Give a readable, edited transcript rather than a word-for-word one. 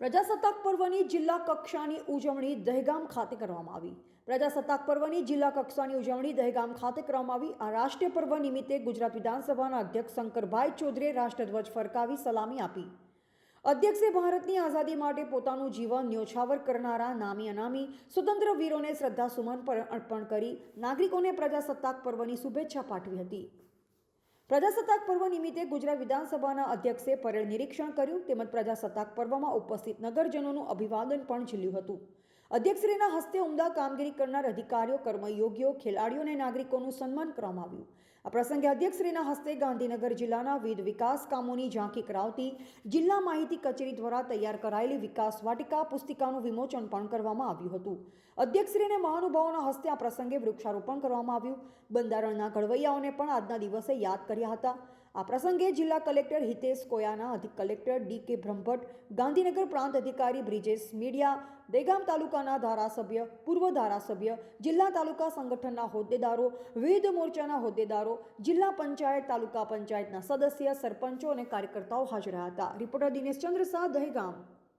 પ્રજાસત્તાક પર્વની જિલ્લા કક્ષાની ઉજવણી દહેગામ ખાતે કરવામાં આવી. પ્રજાસત્તાક પર્વની જિલ્લા કક્ષાની ઉજવણી દહેગામ ખાતે કરવામાં આવી. આ રાષ્ટ્રીય પર્વ નિમિત્તે ગુજરાત વિધાનસભાના અધ્યક્ષ શંકરભાઈ ચૌધરીએ રાષ્ટ્રધ્વજ ફરકાવી સલામી આપી. અધ્યક્ષે ભારતની આઝાદી માટે પોતાનું જીવન ન્યોછાવર કરનારા નામી અનામી સ્વતંત્ર વીરોને શ્રદ્ધાસુમન અર્પણ કરી નાગરિકોને પ્રજાસત્તાક પર્વની શુભેચ્છા પાઠવી હતી. પ્રજાસત્તાક પર્વ નિમિત્તે ગુજરાત વિધાનસભાના અધ્યક્ષે પરેડ નિરીક્ષણ કર્યું તેમજ પ્રજાસત્તાક પર્વમાં ઉપસ્થિત નગરજનોનું અભિવાદન પણ ઝીલ્યું હતું. અધ્યક્ષશ્રીના હસ્તે ઉમદા કામગીરી કરનાર અધિકારીઓ, કર્મયોગીઓ, ખેલાડીઓ અને નાગરિકોનું સન્માન કરવામાં આવ્યું. આ પ્રસંગે અધ્યક્ષશ્રીના હસ્તે ગાંધીનગર જિલ્લાના વિવિધ વિકાસ કામોની ઝાંખી કરાવતી જિલ્લા માહિતી કચેરી દ્વારા તૈયાર કરાયેલી વિકાસ વાટિકા પુસ્તિકાનું વિમોચન પણ કરવામાં આવ્યું હતું. અધ્યક્ષશ્રીને મહાનુભાવોના હસ્તે આ પ્રસંગે વૃક્ષારોપણ કરવામાં આવ્યું. બંધારણના ઘડવૈયાઓને પણ આજના દિવસે યાદ કર્યા હતા. આ પ્રસંગે જિલ્લા કલેક્ટર હિતેશ કોયાના, અધિક કલેક્ટર ડી.કે. બ્રહ્મભટ્ટ, ગાંધીનગર પ્રાંત અધિકારી બ્રિજેશ મીડિયા, દહેગામ તાલુકાના ધારાસભ્ય, પૂર્વ ધારાસભ્ય, જિલ્લા તાલુકા સંગઠનના હોદ્દેદારો, વિવિધ મોરચાના હોદ્દેદારો, જિલ્લા પંચાયત, તાલુકા પંચાયતના સદસ્ય, સરપંચો અને કાર્યકર્તાઓ હાજર રહ્યા હતા. રિપોર્ટર દિનેશ ચંદ્ર શાહ, દહેગામ.